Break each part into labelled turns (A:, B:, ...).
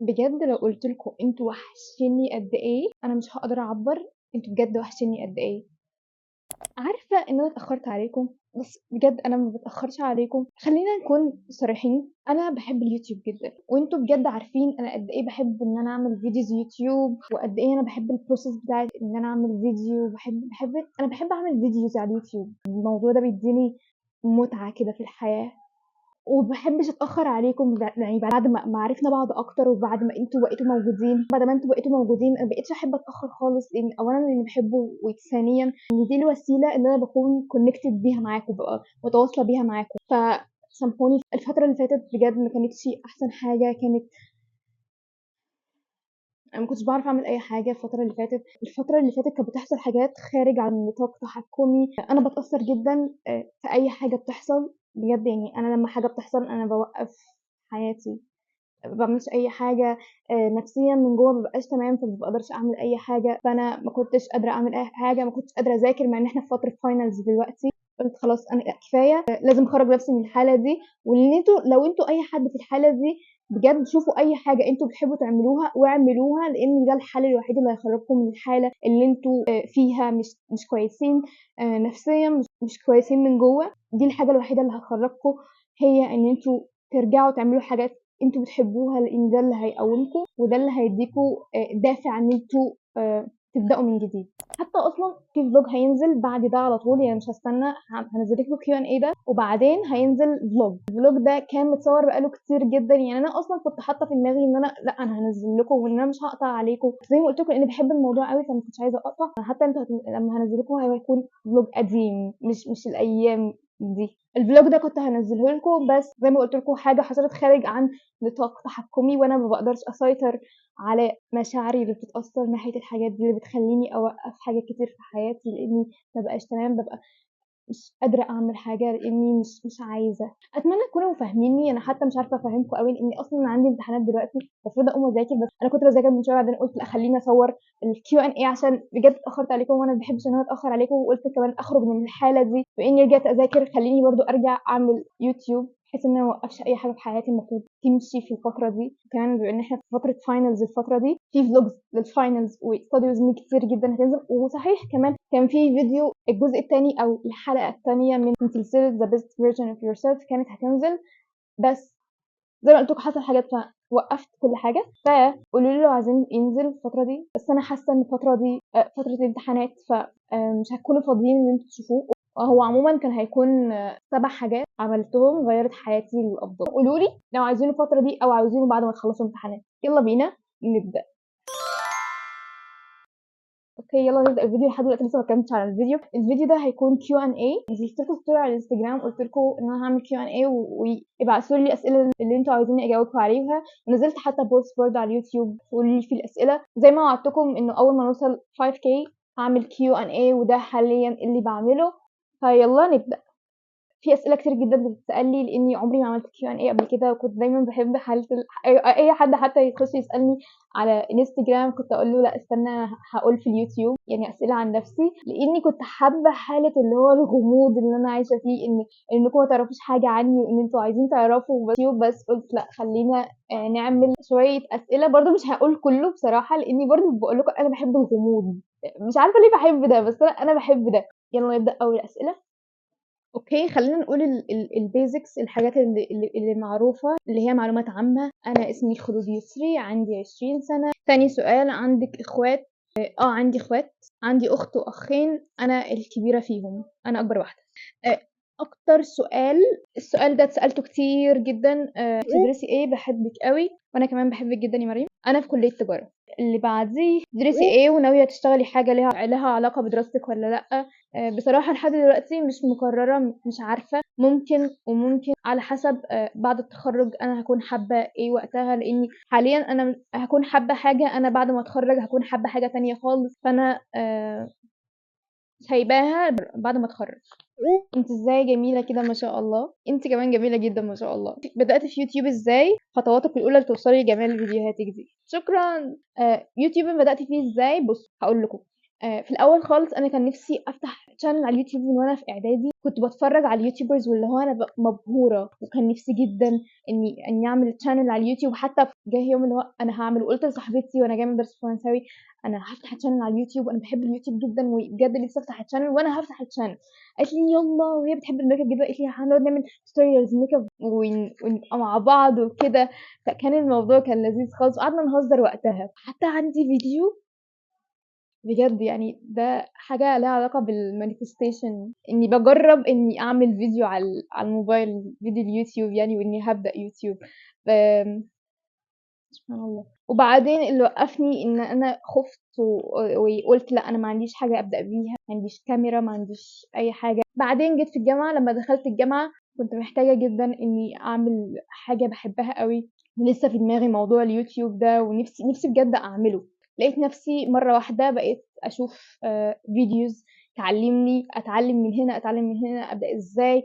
A: بجد لو قلت لكم انتوا وحشيني قد ايه انا مش هقدر اعبر. انتوا بجد وحشيني قد ايه. عارفه ان انا اتاخرت عليكم، بس بجد انا ما بتاخرش عليكم. خلينا نكون صريحين، انا بحب اليوتيوب جدا، وانتوا بجد عارفين انا قد ايه بحب ان انا اعمل فيديوز يوتيوب، وقد ايه انا بحب البروسيس بتاعت ان انا اعمل فيديو. انا بحب اعمل فيديوز على اليوتيوب. الموضوع ده بيديني متعه كده في الحياه، ومبحبش اتاخر عليكم. يعني بعد ما عرفنا بعض اكتر، وبعد ما انتوا بقيتوا موجودين، بعد ما انتوا بقيتوا موجودين انا بقيتش احب اتاخر خالص، لان اولا اللي بحبه، وثانيا ان دي الوسيله ان انا بكون كونكتد بيها معاكم، ببقى متواصله بيها معاكم. فسامحوني الفتره اللي فاتت بجد ما كانتش احسن حاجه. انا ما كنتش بعرف اعمل اي حاجه الفتره اللي فاتت كانت بتحصل حاجات خارج عن نطاق تحكمي. انا بتاثر جدا في اي حاجه بتحصل بجد. يعني انا لما حاجه بتحصل انا بوقف حياتي، ما بعملش اي حاجه. نفسيا من جوه ما ببقاش تمام، فما بقدرش اعمل اي حاجه. فانا ما كنتش قادره اعمل اي حاجه، ما كنتش قادره اذاكر مع ان احنا في فتره فاينلز دلوقتي. قلت خلاص انا كفايه، لازم اخرج نفسي من الحاله دي. وان انتوا لو انتوا اي حد في الحاله دي بجد، شوفوا اي حاجه انتوا بتحبوا تعملوها واعملوها، لان ده الحل الوحيد اللي هيخرجكم من الحاله اللي انتوا فيها. مش كويسين نفسيا، مش كويسين من جوه. دي الحاجه الوحيده اللي هتخرجكم، هي ان انتوا ترجعوا تعملوا حاجات انتوا بتحبوها، لان ده اللي هيقومكم، وده اللي هيديكوا دافع ان انتوا تبداوا من جديد. حتى اصلا في فلوج هينزل بعد ده على طول، يعني مش هستنى. هنزل لكم كيو ان اي ده، وبعدين هينزل فلوج. الفلوج ده كان متصور بقاله كتير جدا، يعني انا اصلا كنت حاطه في دماغي ان انا لا، انا هنزل لكم وان انا مش هقطع عليكم زي ما قلت لكم، لاني بحب الموضوع قوي، فما كنتش عايزه اقطع. حتى انتوا لما هنزل لكم هيكون فلوج قديم، مش الايام دي. الفلوج ده كنت هنزله لكم، بس زي ما قلت لكم حاجه حصلت خارج عن نطاق تحكمي، وانا ما بقدرش اسيطر على مشاعري اللي بتتأثر ناحية الحاجات دي، اللي بتخليني أوقف حاجات كتير في حياتي، لأني مبقاش تمام. ببقى مش قادرة أعمل حاجة لأني مش عايزة. أتمنى تكونوا فاهميني. أنا حتى مش عارفة أفهمكم قوي، لأني أصلا عندي امتحانات دلوقتي، المفروض أقوم أذاكر، بس أنا كنت بذاكر من شوية، بعدين قلت لأ خليني أصور الكيو ان اي عشان بجد اتأخرت عليكم، وأنا مبحبش إن أنا أتأخر عليكم. وقلت كمان أخرج من الحالة دي، بإني رجعت أذاكر خليني برضو أرجع أعمل يوتيوب، بحيث إن أنا موقفش أي حاجة في حياتي المفروض تمشي في الفترة دي. كمان بما إن إحنا في فترة فاينلز الفترة دي، في فلوجز للفاينلز وستاديوز مي كتير جدا هتنزل. وصحيح كمان كان في فيديو الجزء الثاني او الحلقه الثانيه من سلسله The Best Version of Yourself كانت هتنزل، بس زي ما قلت لكم حصل حاجات فوقفت كل حاجه. فقولوا لي لو عايزين ينزل الفتره دي، بس انا حاسه ان الفتره دي فتره امتحانات، فمش هتكونوا فاضيين ان انتوا تشوفوه. هو عموما كان هيكون 7 حاجات عملتهم غيرت حياتي للافضل. قولوا لي لو عايزينه الفتره دي او عايزينه بعد ما تخلصوا امتحانات. يلا بينا نبدا. اوكي يلا نبدا الفيديو. لحد دلوقتي لسه ما اتكلمتش على الفيديو ده هيكون كيو ان اي. نزلت لكم ستوري على الانستجرام، قلت لكم ان انا هعمل كيو ان اي، وابعتوا لي الاسئله اللي انتوا عايزيني اجاوبكم عليها. ونزلت حتى بوست برضه على اليوتيوب تقولوا لي في الاسئله، زي ما وعدتكم انه اول ما نوصل 5K هعمل كيو ان اي، وده حاليا اللي بعمله. فيلا نبدا. في اسئله كتير جدا بتتسال لي، لاني عمري ما عملت كيو ان اي قبل كده، وكنت دايما بحب حاله اي حد حتى يخش يسالني على انستجرام كنت اقول له لا استنى هقول في اليوتيوب، يعني اسئله عن نفسي، لاني كنت حابه حاله اللي هو الغموض اللي انا عايشه فيه، انكم ما تعرفوش حاجه عني، وان انتوا عايزين تعرفوا بس قلت لا خلينا نعمل شويه اسئله. برضو مش هقول كله بصراحه، لاني برضو بقول لكم انا بحب الغموض، مش عارفه ليه بحب ده، بس انا بحب ده. يلا نبدا اول اسئله. اوكي خلينا نقول البيزكس، الحاجات اللي معروفة، اللي هي معلومات عامة. انا اسمي خلود يسري، عندي 20 سنة. تاني سؤال، عندك اخوات؟ عندي اخوات، عندي اخت واخين، انا الكبيرة فيهم، انا اكبر واحدة. آه، اكتر سؤال، السؤال ده اتسألته كتير جدا، تدرسي ايه؟ بحبك قوي، وانا كمان بحبك جدا يا مريم. انا في كلية تجارة. اللي بعديه، تدرسي ايه وناوية تشتغلي حاجة لها علاقة بدراستك ولا لأ؟ بصراحة لحد دلوقتي مش مقررة، مش عارفة. ممكن على حسب بعد التخرج أنا هكون حابة إيه وقتها، لأني حاليا أنا هكون حابة حاجة، أنا بعد ما أتخرج هكون حابة حاجة تانية خالص. فأنا سايباها بعد ما أتخرج. انت ازاي جميلة كده ما شاء الله، انت كمان جميلة جدا ما شاء الله. بدأت في يوتيوب ازاي؟ خطواتك الأولى لتوصلي لجمال فيديوهاتك دي. شكرا. يوتيوب بدأت فيه ازاي؟ بص هقول لكم. في الأول خالص أنا كان نفسي أفتح channel على اليوتيوب من وأنا في إعدادي، كنت باتفرج على اليوتيوبرز واللي هو أنا مبهورة، وكان نفسي جدًا إني أعمل channel على اليوتيوب. حتى جه يوم اللي هو أنا هاعمل، وقُلت لصاحبتي وأنا جاية من درس فرنساوي أنا هافتح channel على اليوتيوب، أنا باحب اليوتيوب جدًا وبجد نفسي أفتح channel وأنا هافتح الchannel. قالت لي يالّا، وهي بتحب الmakeup جدًا، قالت لي هنقعد نعمل tutorials makeup ونبقى مع بعض وكده. فكان الموضوع كان لذيذ خالص وقعدنا نهزر وقتها. حتى عندي فيديو بجد يعني ده حاجة ليها علاقة بالmanifestation، إني باجرّب إني أعمل فيديو على الموبايل، فيديو اليوتيوب يعني، وإني هابدأ يوتيوب. آمم سبحان الله. وبعدين اللي وقّفني إن أنا خُفت وقُلت لأ، أنا ما عنديش حاجة أبدأ بيها، ما عنديش كاميرا، ما عنديش أي حاجة. بعدين جيت في الجامعة، لمّا دخلت الجامعة كنت محتاجة جدًا إني أعمل حاجة باحبها أوي، ولسه في دماغي موضوع اليوتيوب ده، نفسي بجد أعمله. لقيت نفسي مرّة واحدة بقيت أشوف videos تعلّمني، أتعلّم من هنا، أتعلّم من هنا، أبدأ إزاي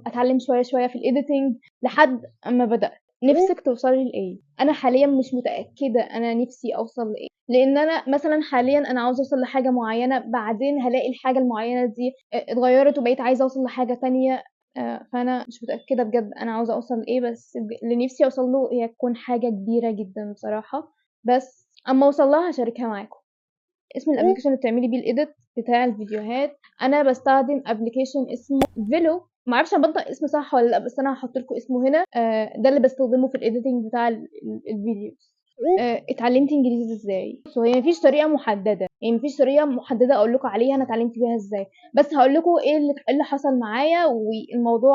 A: أتعلّم شوية، شوية في الediting لحد أمّا بدأت. نِفْسِك توصلي لإيه؟ أنا حاليًا مش متأكدة أنا نِفْسي أوصل لإيه، لإن أنا مثلًا حاليًا أنا عاوزة أوصل لحاجة معيّنة، بعدين هالاقي الحاجة المعيّنة دي اتغيّرت وبقيت عايزة أوصل لحاجة تانية. فأنا مش متأكدة بجد أنا عاوزة أوصل لإيه، بس اللي نِفْسي أوصل له هي تكون حاجة كبيرة جدًا بصراحة، بس أمّا أوصل لها هاشاركها معاكم. اسم الapplication اللي بتعملي بيه الedit بتاع الفيديوهات، أنا باستخدم application اسمه Velo، ما أعرفش أنا بانطق اسمه صح والّا لأ، بس أنا هاحط لكم اسمه هنا. ده اللي باستخدمه في الediting بتاع الفيديوز. اتعلمت إنجليزي إزاي؟ بُصّوا، هي ما فيش طريقة محددة، يعني ما فيش طريقة محددة أقول لكم عليها أنا اتعلمت بيها إزاي، بس هاقول لكم إيه اللي حصل معايا، والموضوع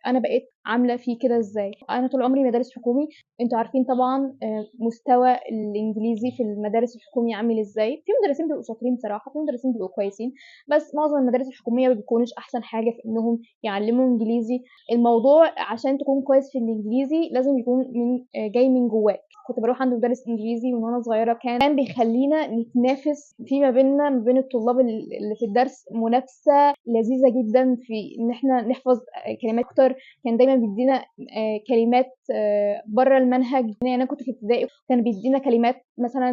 A: أنا بقيت عاملة فيه كده إزاي. أنا طول عمري مدارس حكومي، أنتم عارفين طبعًا مستوى الإنجليزي في المدارس الحكومي عامل إزاي. في مدرسين بيبقوا شاطرين بصراحة، في مدرسين بيبقوا كويسين، بس معظم المدارس الحكومية ما بيكونوش أحسن حاجة في إنهم يعلموا إنجليزي. الموضوع عشان تكون كويس في الإنجليزي لازم يكون جاي من جواك. كنت باروح عند مدرس إنجليزي من وأنا صغيرة، كان بيخلّينا نتنافس فيما بيننا ما بين الطلاب اللي في الدرس، منافسة لذيذة جدًا في إن إحنا نحفظ كلمات أكتر. كان دايمًا بيدّينا كلمات برّه المنهج. يعني أنا كنت في ابتدائي كان بيدّينا كلمات مثلًا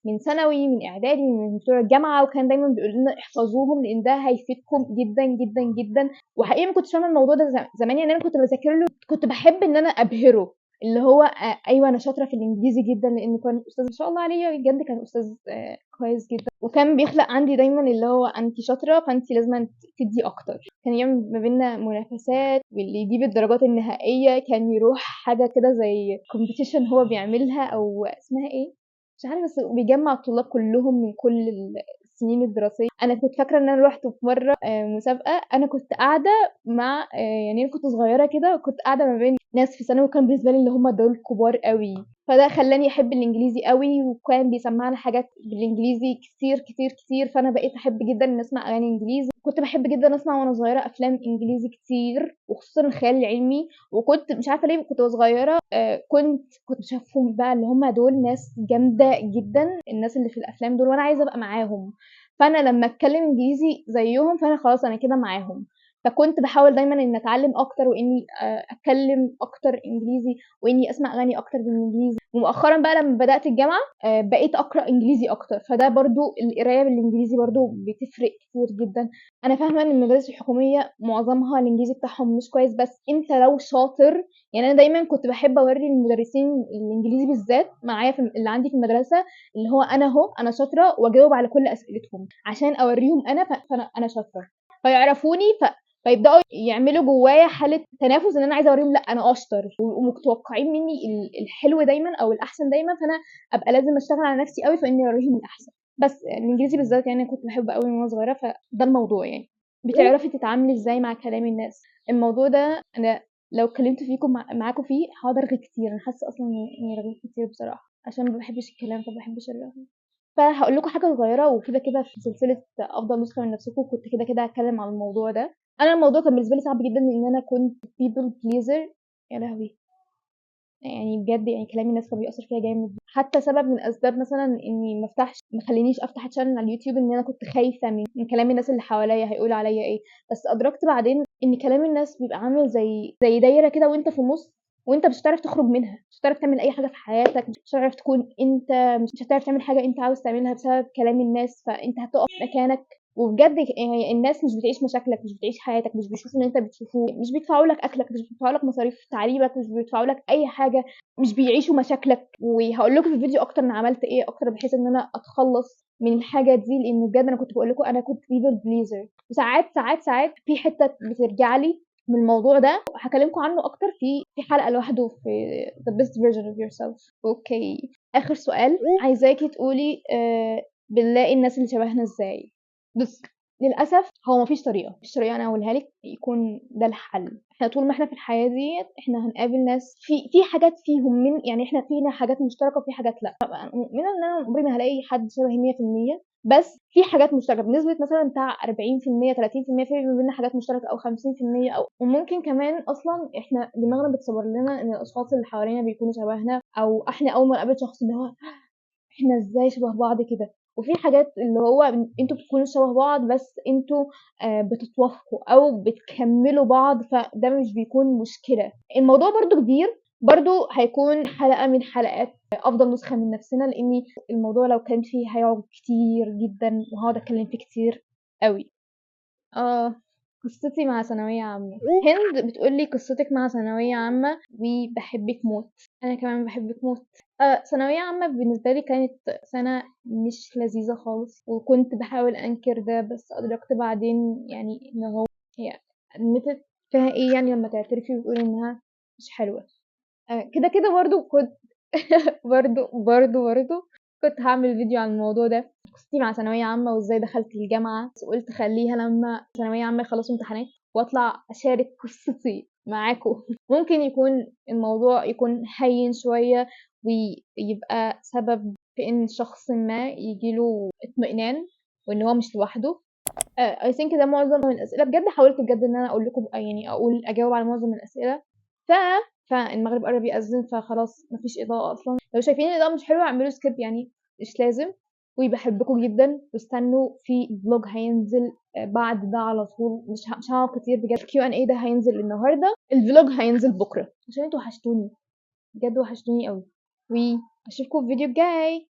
A: من ثانوي، من إعدادي، من بتوع الجامعة، وكان دايمًا بيقول لنا احفظوهم لإن ده هيفيدكم جدًا، جدًا، جدًا. وحقيقي ما كنتش فاهمة الموضوع ده زمان، يعني أنا كنت باذاكر له، كنت باحب إن أنا أبهره، اللي هو أيوه أنا شاطرة في الإنجليزي جدًا، لإنه كان أستاذ ما شاء الله عليه بجد، كان أستاذ كويس جدًا، وكان بيخلق عندي دايمًا اللي هو أنتِ شاطرة فأنتِ لازمًا تدّي أكتر. كان يعمل ما بيننا منافسات، واللي يجيب الدرجات النهائية كان يروح حاجة كده زي competition هو بيعملها، أو اسمها إيه، مش عارفة، بس بيجمّع الطلاب كلّهم من كل السنين الدراسية. أنا كنت فاكرة إن أنا رُحت في مرّة مسابقة، أنا كنت قاعدة مع يعني أنا كنت صغيرة كده، وكنت قاعدة ما بين ناس في ثانوي، وكان بالنسبة لي اللي هُم دول كبار أوي، فده خلّاني أحب الإنجليزي أوي، وكان بيسمّعنا حاجات بالإنجليزي كتير، كتير، كتير. فأنا بقيت أحب جدًا إني أسمع أغاني إنجليزي. كنت باحب جدًا أسمع وأنا صغيرة أفلام إنجليزي كتير، وخصوصًا الخيال العلمي. وكنت مش عارفة ليه كنت وأنا صغيرة كنت شايفاهم بقى اللي هُم دول ناس جامدة جدًا، الناس اللي في الأفلام دول، وأنا عايزة أبقى معاهم. فأنا لمّا أتكلم إنجليزي زيّهم فأنا خلاص أنا كده معاهم. فكنت باحاول دايمًا إني أتعلم أكتر، وإني أتكلم أكتر إنجليزي، وإني أسمع أغاني أكتر بالإنجليزي. ومؤخرًا بقى لمّا بدأت الجامعة بقيت أقرأ إنجليزي أكتر، فده برضه القراية بالإنجليزي برضه بتفرق كتير جدًا. أنا فاهمة إن المدارس الحكومية معظمها الإنجليزي بتاعهم مش كويس، بس أنت لو شاطر، يعني أنا دايمًا كنت باحب أورّي المدرسين الإنجليزي بالذات معايا اللي عندي في المدرسة، اللي هو أنا أهو أنا شاطرة وأجاوب على كل أسئلتهم، عشان أورّيهم فأنا شاطرة، فيعرفوني فيبدأوا يعملوا جوايا حالة تنافس إن أنا عايزة أورّيهم لأ أنا أشطر، ومتوقعين مني الحلو دايمًا أو الأحسن دايمًا، فأنا أبقى لازم أشتغل على نفسي أوي في إني أورّيهم الأحسن. بس الإنجليزي بالذات يعني كنت باحبه أوي من وأنا صغيرة، فده الموضوع يعني. بتعرفي تتعاملي إزاي مع كلام الناس؟ الموضوع ده أنا لو اتكلمت معاكم فيه هاقعد أرغي كتير، أنا حاسة أصلًا إني رغيت كتير بصراحة، عشان ما باحبش الكلام، فما باحبش الرغي. فهاقول لكم حاجة صغيرة، وكده، كده في سلسلة أفضل نسخة من نفسكم كنت كده هاتكلم عن الموضوع ده. أنا الموضوع كان بالنسبة لي صعب جدًا لإن أنا كنت people pleaser. يا لهوي! يعني بجد يعني كلام الناس كان بيأثّر فيّا جامد. حتى سبب من أسباب مثلًا إني ما خلّينيش أفتح channel على اليوتيوب إن أنا كنت خايفة من كلام الناس اللي حواليّا هيقولوا عليّا إيه. بس أدركت بعدين إن كلام الناس بيبقى عامل زي دايرة كده، وأنت في النُص وانت مش هتعرف تخرج منها، مش هتعرف تعمل اي حاجه في حياتك، مش هتعرف تكون انت، مش هتعرف تعمل حاجه انت عاوز تعملها بسبب كلام الناس، فانت هتقف مكانك. وبجد يعني الناس مش بتعيش مشاكلك، مش بتعيش حياتك، مش بيشوفوا ان انت بتشوفه، مش بيدفعوا لك اكلك، مش بيدفعوا لك مصاريف تعليمك، مش بيدفعوا لك اي حاجه، مش بيعيشوا مشاكلك. وهقول لكم في الفيديو اكتر انا عملت ايه اكتر بحيث ان انا اتخلص من الحاجه دي، لان بجد انا كنت بقول لكم انا كنت بيبل بليزر، وساعات ساعات في حته بترجع لي من الموضوع ده، هكلمكم عنه اكتر في حلقه لوحده في the best version of yourself. اوكي، اخر سؤال عايزاكي تقولي بنلاقي الناس اللي شبهنا ازاي؟ بس للاسف هو مفيش طريقه، مفيش طريقه انا اقولها لك يكون ده الحل. احنا طول ما احنا في الحياه ديت احنا هنقابل ناس في حاجات فيهم من، يعني احنا فينا حاجات مشتركه وفي حاجات لا. مؤمنه ان انا عمري ما هلاقي حد شبهي 100%، بس في حاجات مشتركه بنسبه مثلا بتاع 40% 30%، في ما بيننا حاجات مشتركه، او 50%، او وممكن كمان اصلا احنا دماغنا بتصور لنا ان الاشخاص اللي حوالينا بيكونوا شبهنا، او احنا اول ما نقابل شخص اللي هو احنا ازاي شبه بعض كده. وفي حاجات اللي هو انتوا بتكونوا شبه بعض بس انتوا بتتوافقوا او بتكملوا بعض، فده مش بيكون مشكله. الموضوع برضو كبير، برضو هيكون حلقه من حلقات افضل نسخه من نفسنا، لاني الموضوع لو كان فيه هيقعد كتير جدا وهقعد اتكلم فيه كتير قوي. اه، قصتي مع ثانوية عامة. هند بتقولي قصتك مع ثانوية عامة وبحبك موت. أنا كمان بحبك موت. ثانوية عامة بالنسبة لي كانت سنة مش لذيذة خالص، وكنت بحاول أنكر ده، بس أدركت بعدين يعني إن هو هي admitted فيها إيه يعني لما تعترفي وتقولي إنها مش حلوة. كده كده برضو كنت برضو كنت هعمل فيديو عن الموضوع ده، قصتي مع ثانوية عامة وازاي دخلت الجامعة، بس قلت خليها لما ثانوية عامة يخلصوا امتحانات واطلع اشارك قصتي معاكم. ممكن يكون الموضوع يكون هين شوية، ويبقى سبب في ان شخص ما يجيله اطمئنان وان هو مش لوحده. I think ده معظم الأسئلة. بجد حاولت بجد ان انا اقول لكم يعني اجاوب على معظم الأسئلة. ف فالمغرب قرب يأذن، فخلاص مفيش إضاءة أصلا. لو شايفين الإضاءة مش حلوة اعملوا سكيب، يعني مش لازم. وبحبكم جدا، واستنوا في فلوج هينزل بعد ده على طول. مش هقعد كتير بجد. الكيو ان اي ده هينزل النهارده، الفلوج هينزل بكره، عشان انتوا وحشتوني بجد، وحشتوني قوي. واشوفكم في الفيديو الجاي.